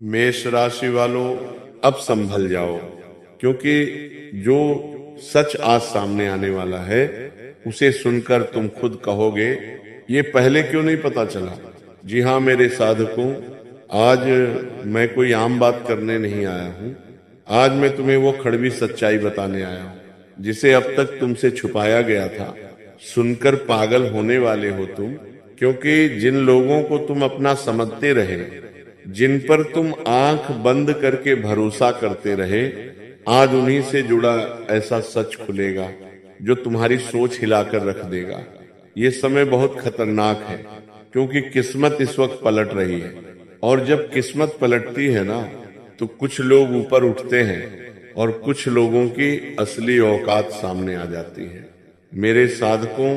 मेष राशि वालों, अब संभल जाओ, क्योंकि जो सच आज सामने आने वाला है उसे सुनकर तुम खुद कहोगे, ये पहले क्यों नहीं पता चला। जी हाँ मेरे साधकों, आज मैं कोई आम बात करने नहीं आया हूँ। आज मैं तुम्हें वो कड़वी सच्चाई बताने आया हूँ जिसे अब तक तुमसे छुपाया गया था। सुनकर पागल होने वाले हो तुम, क्योंकि जिन लोगों को तुम अपना समझते रहे, जिन पर तुम आंख बंद करके भरोसा करते रहे, आज उन्हीं से जुड़ा ऐसा सच खुलेगा जो तुम्हारी सोच हिलाकर रख देगा। ये समय बहुत खतरनाक है, क्योंकि किस्मत इस वक्त पलट रही है, और जब किस्मत पलटती है ना, तो कुछ लोग ऊपर उठते हैं और कुछ लोगों की असली औकात सामने आ जाती है। मेरे साधकों,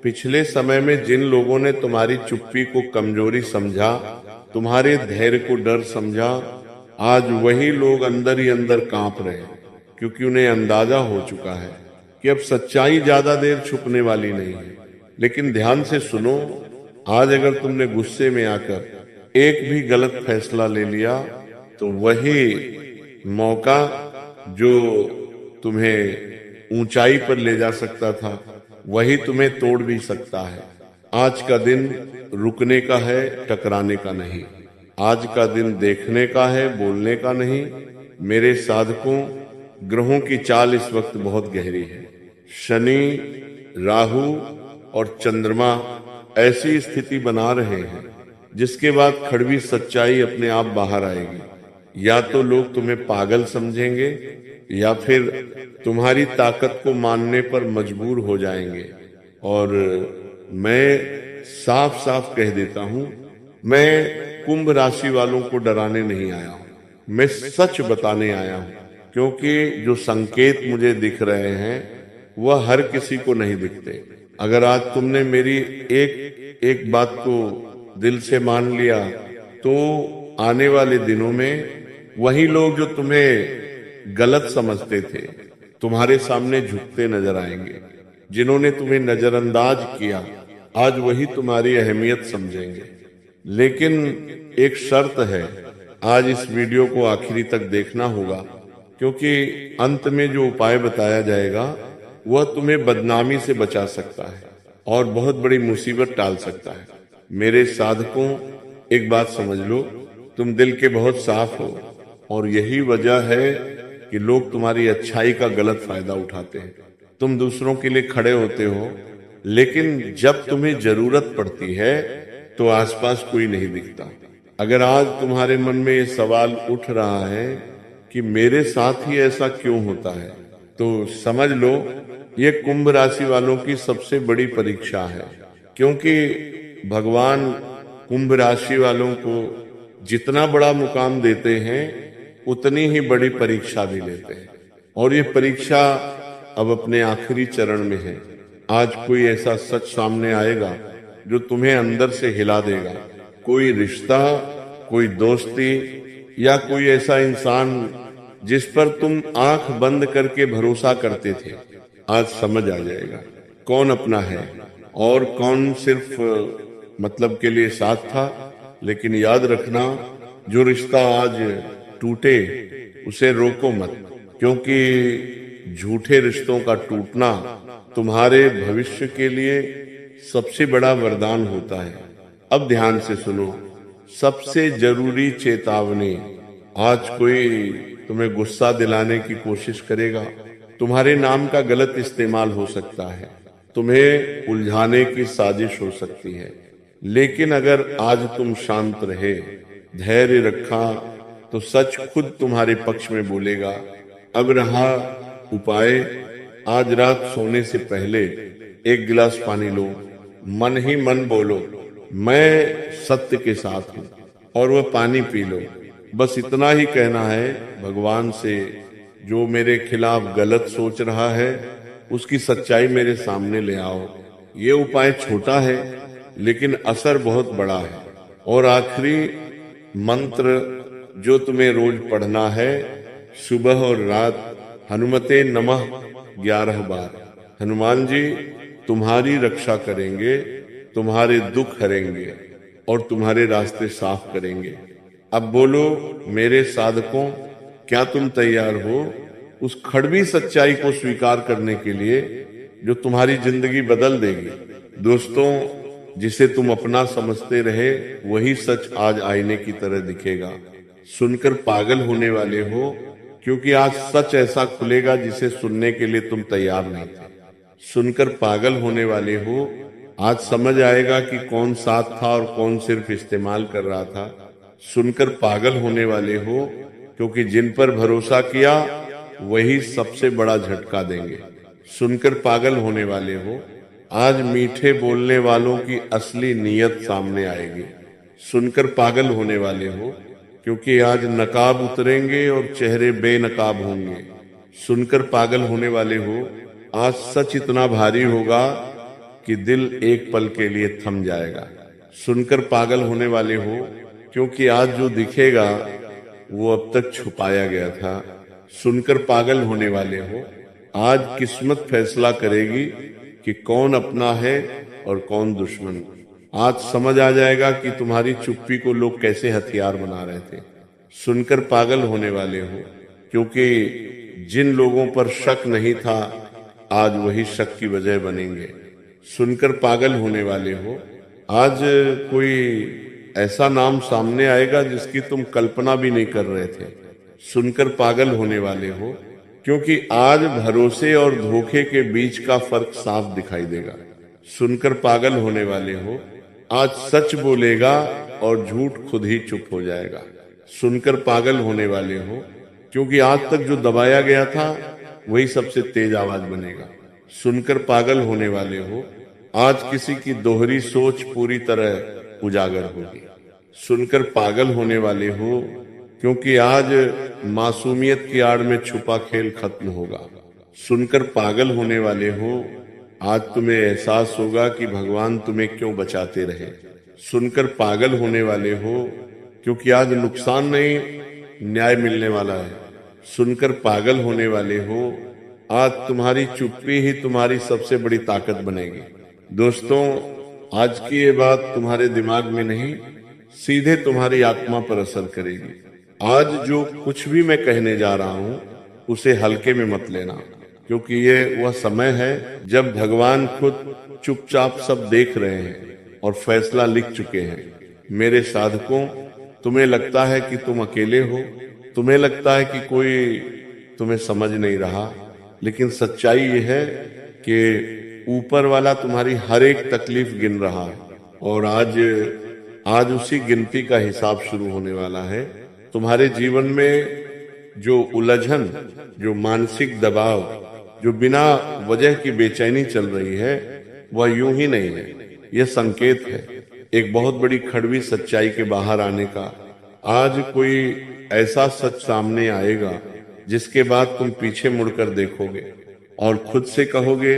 पिछले समय में जिन लोगों ने तुम्हारी चुप्पी को कमजोरी समझा, तुम्हारे धैर्य को डर समझा, आज वही लोग अंदर ही अंदर कांप रहे हैं, क्योंकि उन्हें अंदाजा हो चुका है कि अब सच्चाई ज्यादा देर छुपने वाली नहीं है। लेकिन ध्यान से सुनो, आज अगर तुमने गुस्से में आकर एक भी गलत फैसला ले लिया, तो वही मौका जो तुम्हें ऊंचाई पर ले जा सकता था, वही तुम्हें तोड़ भी सकता है। आज का दिन रुकने का है, टकराने का नहीं। आज का दिन देखने का है, बोलने का नहीं। मेरे साधकों, ग्रहों की चाल इस वक्त बहुत गहरी है। शनि, राहु और चंद्रमा ऐसी स्थिति बना रहे हैं जिसके बाद कड़वी सच्चाई अपने आप बाहर आएगी। या तो लोग तुम्हें पागल समझेंगे, या फिर तुम्हारी ताकत को मानने पर मजबूर हो जाएंगे। और मैं साफ साफ कह देता हूं, मैं कुंभ राशि वालों को डराने नहीं आया हूं, मैं सच बताने आया हूं। क्योंकि जो संकेत मुझे दिख रहे हैं वह हर किसी को नहीं दिखते। अगर आज तुमने मेरी एक एक बात को दिल से मान लिया, तो आने वाले दिनों में वही लोग जो तुम्हें गलत समझते थे, तुम्हारे सामने झुकते नजर आएंगे। जिन्होंने तुम्हें नजरअंदाज किया, आज वही तुम्हारी अहमियत समझेंगे। लेकिन एक शर्त है, आज इस वीडियो को आखिरी तक देखना होगा, क्योंकि अंत में जो उपाय बताया जाएगा वह तुम्हें बदनामी से बचा सकता है और बहुत बड़ी मुसीबत टाल सकता है। मेरे साधकों, एक बात समझ लो, तुम दिल के बहुत साफ हो, और यही वजह है कि लोग तुम्हारी अच्छाई का गलत फायदा उठाते हैं। तुम दूसरों के लिए खड़े होते हो, लेकिन जब तुम्हें जरूरत पड़ती है तो आसपास कोई नहीं दिखता। अगर आज तुम्हारे मन में ये सवाल उठ रहा है कि मेरे साथ ही ऐसा क्यों होता है, तो समझ लो ये कुंभ राशि वालों की सबसे बड़ी परीक्षा है। क्योंकि भगवान कुंभ राशि वालों को जितना बड़ा मुकाम देते हैं, उतनी ही बड़ी परीक्षा भी लेते हैं। और ये परीक्षा अब अपने आखिरी चरण में है। आज कोई ऐसा सच सामने आएगा जो तुम्हें अंदर से हिला देगा। कोई रिश्ता, कोई दोस्ती, या कोई ऐसा इंसान जिस पर तुम आंख बंद करके भरोसा करते थे, आज समझ आ जाएगा कौन अपना है और कौन सिर्फ मतलब के लिए साथ था। लेकिन याद रखना, जो रिश्ता आज टूटे उसे रोको मत, क्योंकि झूठे रिश्तों का टूटना तुम्हारे भविष्य के लिए सबसे बड़ा वरदान होता है। अब ध्यान से सुनो, सबसे जरूरी चेतावनी, आज कोई तुम्हें गुस्सा दिलाने की कोशिश करेगा, तुम्हारे नाम का गलत इस्तेमाल हो सकता है, तुम्हें उलझाने की साजिश हो सकती है। लेकिन अगर आज तुम शांत रहे, धैर्य रखा, तो सच खुद तुम्हारे पक्ष में बोलेगा। अब रहा उपाय, आज रात सोने से पहले एक गिलास पानी लो, मन ही मन बोलो, मैं सत्य के साथ हूं, और वह पानी पी लो। बस इतना ही कहना है भगवान से, जो मेरे खिलाफ गलत सोच रहा है उसकी सच्चाई मेरे सामने ले आओ। ये उपाय छोटा है, लेकिन असर बहुत बड़ा है। और आखिरी मंत्र जो तुम्हें रोज पढ़ना है, सुबह और रात, हनुमते नमः 11 बार। हनुमान जी तुम्हारी रक्षा करेंगे, तुम्हारे दुख हरेंगे और तुम्हारे रास्ते साफ करेंगे। अब बोलो मेरे साधकों, क्या तुम तैयार हो उस कड़वी सच्चाई को स्वीकार करने के लिए जो तुम्हारी जिंदगी बदल देगी? दोस्तों, जिसे तुम अपना समझते रहे वही सच आज आईने की तरह दिखेगा। सुनकर पागल होने वाले हो, क्योंकि आज सच ऐसा खुलेगा जिसे सुनने के लिए तुम तैयार नहीं थे। सुनकर पागल होने वाले हो, आज समझ आएगा कि कौन साथ था और कौन सिर्फ इस्तेमाल कर रहा था। सुनकर पागल होने वाले हो, क्योंकि जिन पर भरोसा किया वही सबसे बड़ा झटका देंगे। सुनकर पागल होने वाले हो, आज मीठे बोलने वालों की असली नीयत सामने आएगी। सुनकर पागल होने वाले हो, क्योंकि आज नकाब उतरेंगे और चेहरे बेनकाब होंगे। सुनकर पागल होने वाले हो, आज सच इतना भारी होगा कि दिल एक पल के लिए थम जाएगा। सुनकर पागल होने वाले हो, क्योंकि आज जो दिखेगा वो अब तक छुपाया गया था। सुनकर पागल होने वाले हो, आज किस्मत फैसला करेगी कि कौन अपना है और कौन दुश्मन। आज समझ आ जाएगा कि तुम्हारी चुप्पी को लोग कैसे हथियार बना रहे थे। सुनकर पागल होने वाले हो, क्योंकि जिन लोगों पर शक नहीं था आज वही शक की वजह बनेंगे। सुनकर पागल होने वाले हो, आज कोई ऐसा नाम सामने आएगा जिसकी तुम कल्पना भी नहीं कर रहे थे। सुनकर पागल होने वाले हो, क्योंकि आज भरोसे और धोखे के बीच का फर्क साफ दिखाई देगा। सुनकर पागल होने वाले हो, आज सच बोलेगा और झूठ खुद ही चुप हो जाएगा। सुनकर पागल होने वाले हो, क्योंकि आज तक जो दबाया गया था वही सबसे तेज आवाज बनेगा। सुनकर पागल होने वाले हो, आज किसी की दोहरी सोच पूरी तरह उजागर होगी। सुनकर पागल होने वाले हो, क्योंकि आज मासूमियत की आड़ में छुपा खेल खत्म होगा। सुनकर पागल होने वाले हो, आज तुम्हें एहसास होगा कि भगवान तुम्हें क्यों बचाते रहे। सुनकर पागल होने वाले हो, क्योंकि आज नुकसान नहीं न्याय मिलने वाला है। सुनकर पागल होने वाले हो, आज तुम्हारी चुप्पी ही तुम्हारी सबसे बड़ी ताकत बनेगी। दोस्तों, आज की ये बात तुम्हारे दिमाग में नहीं, सीधे तुम्हारी आत्मा पर असर करेगी। आज जो कुछ भी मैं कहने जा रहा हूं उसे हल्के में मत लेना, क्योंकि ये वह समय है जब भगवान खुद चुपचाप सब देख रहे हैं और फैसला लिख चुके हैं। मेरे साधकों, तुम्हें लगता है कि तुम अकेले हो, तुम्हें लगता है कि कोई तुम्हें समझ नहीं रहा, लेकिन सच्चाई ये है कि ऊपर वाला तुम्हारी हर एक तकलीफ गिन रहा है और आज उसी गिनती का हिसाब शुरू होने वाला है। तुम्हारे जीवन में जो उलझन, जो मानसिक दबाव, जो बिना वजह की बेचैनी चल रही है वह यूं ही नहीं है, यह संकेत है एक बहुत बड़ी कड़वी सच्चाई के बाहर आने का। आज कोई ऐसा सच सामने आएगा जिसके बाद तुम पीछे मुड़कर देखोगे और खुद से कहोगे,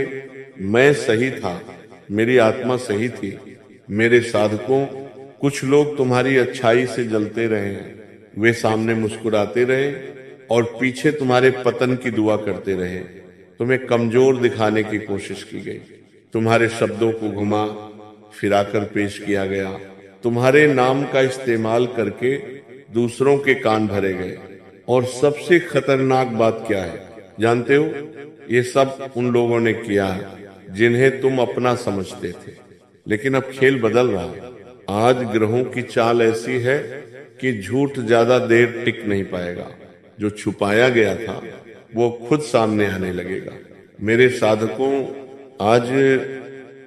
मैं सही था, मेरी आत्मा सही थी। मेरे साधकों, कुछ लोग तुम्हारी अच्छाई से जलते रहे हैं, वे सामने मुस्कुराते रहे और पीछे तुम्हारे पतन की दुआ करते रहे। तुम्हें कमजोर दिखाने की कोशिश की गई, तुम्हारे शब्दों को घुमा फिराकर पेश किया गया, तुम्हारे नाम का इस्तेमाल करके दूसरों के कान भरे गए। और सबसे खतरनाक बात क्या है जानते हो? ये सब उन लोगों ने किया है जिन्हें तुम अपना समझते थे, लेकिन अब खेल बदल रहा है। आज ग्रहों की चाल ऐसी है कि झूठ ज्यादा देर टिक नहीं पाएगा। जो छुपाया गया था वो खुद सामने आने लगेगा। मेरे साधकों, आज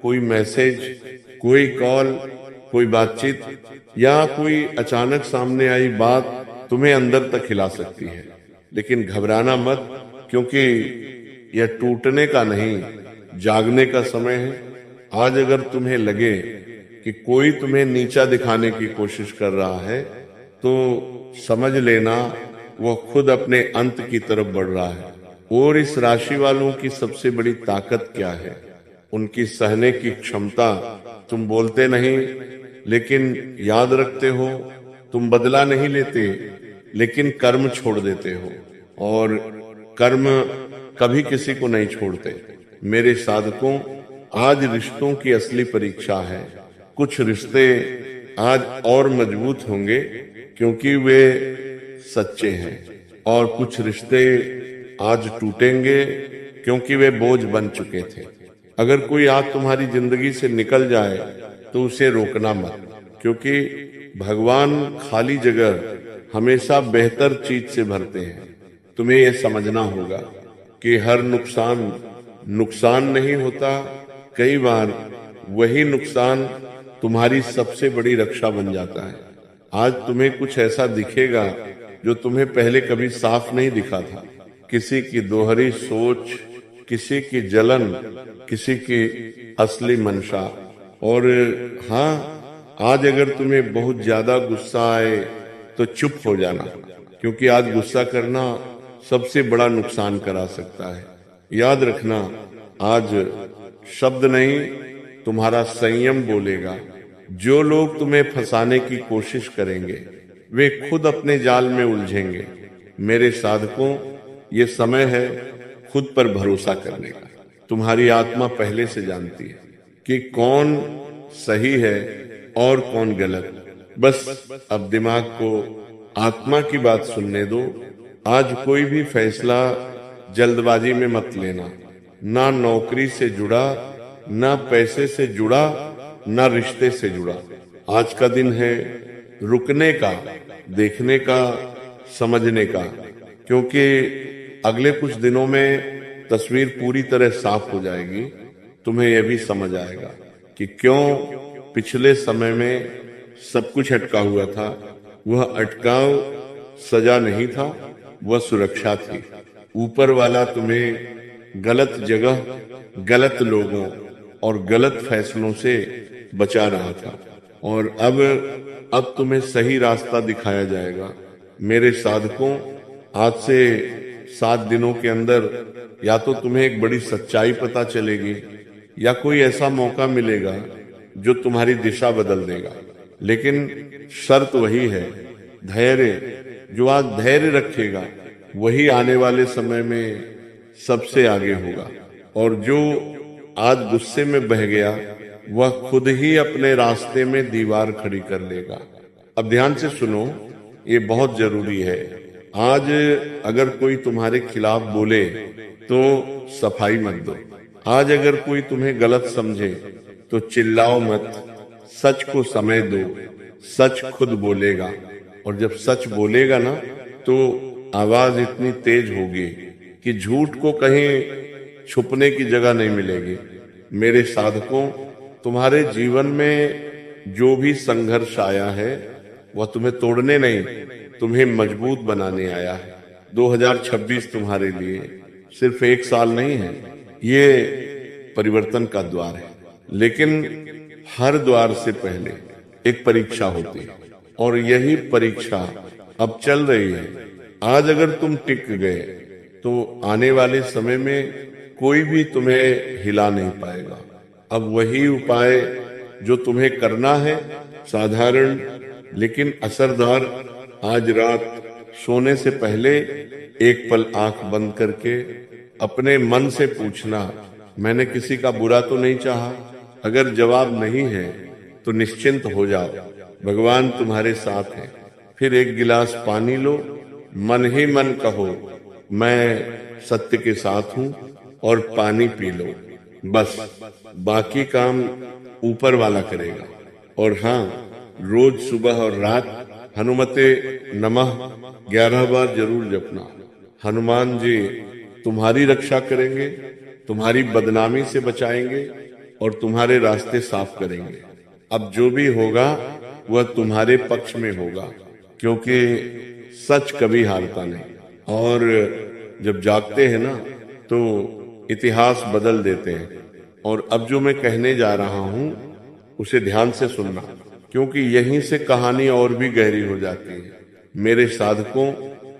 कोई मैसेज, कोई कॉल, कोई बातचीत या कोई अचानक सामने आई बात तुम्हें अंदर तक हिला सकती है, लेकिन घबराना मत, क्योंकि यह टूटने का नहीं, जागने का समय है। आज अगर तुम्हें लगे कि कोई तुम्हें नीचा दिखाने की कोशिश कर रहा है तो समझ लेना वह खुद अपने अंत की तरफ बढ़ रहा है। और इस राशि वालों की सबसे बड़ी ताकत क्या है? उनकी सहने की क्षमता। तुम बोलते नहीं लेकिन याद रखते हो, तुम बदला नहीं लेते लेकिन कर्म छोड़ देते हो, और कर्म कभी किसी को नहीं छोड़ते। मेरे साधकों, आज रिश्तों की असली परीक्षा है। कुछ रिश्ते आज और मजबूत होंगे क्योंकि वे सच्चे हैं। और कुछ रिश्ते आज टूटेंगे क्योंकि वे बोझ बन चुके थे। अगर कोई आज तुम्हारी जिंदगी से निकल जाए तो उसे रोकना मत, क्योंकि भगवान खाली जगह हमेशा बेहतर चीज से भरते हैं। तुम्हें यह समझना होगा कि हर नुकसान नुकसान नहीं होता, कई बार वही नुकसान तुम्हारी सबसे बड़ी रक्षा बन जाता है। आज तुम्हें कुछ ऐसा दिखेगा जो तुम्हें पहले कभी साफ नहीं दिखा था। किसी की दोहरी सोच, किसी की जलन, किसी की असली मंशा। और हाँ, आज अगर तुम्हें बहुत ज्यादा गुस्सा आए तो चुप हो जाना, क्योंकि आज गुस्सा करना सबसे बड़ा नुकसान करा सकता है। याद रखना, आज शब्द नहीं तुम्हारा संयम बोलेगा। जो लोग तुम्हें फंसाने की कोशिश करेंगे वे खुद अपने जाल में उलझेंगे। मेरे साधकों, ये समय है खुद पर भरोसा करने का। तुम्हारी आत्मा पहले से जानती है कि कौन सही है और कौन गलत। बस अब दिमाग को आत्मा की बात सुनने दो। आज कोई भी फैसला जल्दबाजी में मत लेना। ना नौकरी से जुड़ा, ना पैसे से जुड़ा, ना रिश्ते से जुड़ा। आज का दिन है रुकने का, देखने का, समझने का, क्योंकि अगले कुछ दिनों में तस्वीर पूरी तरह साफ हो जाएगी। तुम्हें यह भी समझ आएगा कि क्यों पिछले समय में सब कुछ अटका हुआ था। वह अटकाव सजा नहीं था, वह सुरक्षा थी। ऊपर वाला तुम्हें गलत जगह, गलत लोगों और गलत फैसलों से बचा रहा था, और अब तुम्हें सही रास्ता दिखाया जाएगा। मेरे साधकों, आज से 7 दिनों के अंदर या तो तुम्हें एक बड़ी सच्चाई पता चलेगी या कोई ऐसा मौका मिलेगा जो तुम्हारी दिशा बदल देगा। लेकिन शर्त वही है, धैर्य। जो आज धैर्य रखेगा वही आने वाले समय में सबसे आगे होगा, और जो आज गुस्से में बह गया वह खुद ही अपने रास्ते में दीवार खड़ी कर लेगा। अब ध्यान से सुनो, ये बहुत जरूरी है। आज अगर कोई तुम्हारे खिलाफ बोले तो सफाई मत दो। आज अगर कोई तुम्हें गलत समझे तो चिल्लाओ मत। सच को समय दो, सच खुद बोलेगा। और जब सच बोलेगा ना, तो आवाज इतनी तेज होगी कि झूठ को कहीं छुपने की जगह नहीं मिलेगी। मेरे साधकों, तुम्हारे जीवन में जो भी संघर्ष आया है वह तुम्हें तोड़ने नहीं, तुम्हें मजबूत बनाने आया है। 2026 तुम्हारे लिए सिर्फ 1 साल नहीं है, ये परिवर्तन का द्वार है। लेकिन हर द्वार से पहले एक परीक्षा होती है, और यही परीक्षा अब चल रही है। आज अगर तुम टिक गए तो आने वाले समय में कोई भी तुम्हें हिला नहीं पाएगा। अब वही उपाय जो तुम्हें करना है, साधारण लेकिन असरदार, आज रात सोने से पहले एक पल आंख बंद करके अपने मन से पूछना, मैंने किसी का बुरा तो नहीं चाहा। अगर जवाब नहीं है तो निश्चिंत हो जाओ, भगवान तुम्हारे साथ है। फिर एक गिलास पानी लो, मन ही मन कहो, मैं सत्य के साथ हूं, और पानी पी लो। बस बाकी काम ऊपर वाला करेगा। और हाँ, रोज सुबह और रात हनुमते नमः 11 बार जरूर जपना। हनुमान जी तुम्हारी रक्षा करेंगे, तुम्हारी बदनामी से बचाएंगे और तुम्हारे रास्ते साफ करेंगे। अब जो भी होगा वह तुम्हारे पक्ष में होगा, क्योंकि सच कभी हारता नहीं। और जब जागते हैं ना तो इतिहास बदल देते हैं। और अब जो मैं कहने जा रहा हूं उसे ध्यान से सुनना, क्योंकि यहीं से कहानी और भी गहरी हो जाती है। मेरे साधकों,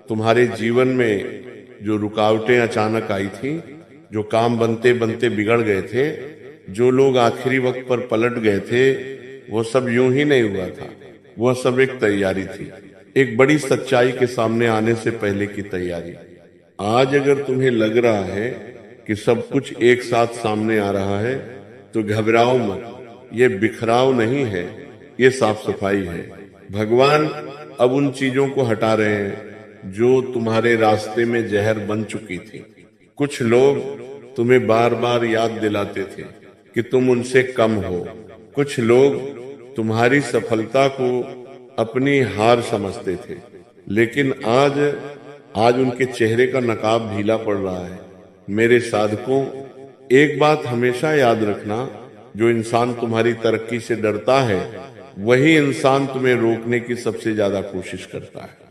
तुम्हारे जीवन में जो रुकावटें अचानक आई थी, जो काम बनते बनते बिगड़ गए थे, जो लोग आखिरी वक्त पर पलट गए थे, वो सब यूं ही नहीं हुआ था। वह सब एक तैयारी थी, एक बड़ी सच्चाई के सामने आने से पहले की तैयारी। आज अगर तुम्हें लग रहा है कि सब कुछ एक साथ सामने आ रहा है तो घबराओ मत। ये बिखराव नहीं है, ये साफ सफाई है। भगवान अब उन चीजों को हटा रहे हैं जो तुम्हारे रास्ते में जहर बन चुकी थी। कुछ लोग तुम्हें बार बार याद दिलाते थे कि तुम उनसे कम हो। कुछ लोग तुम्हारी सफलता को अपनी हार समझते थे, लेकिन आज उनके चेहरे का नकाब ढीला पड़ रहा है। मेरे साधकों, एक बात हमेशा याद रखना, जो इंसान तुम्हारी तरक्की से डरता है वही इंसान तुम्हें रोकने की सबसे ज्यादा कोशिश करता है।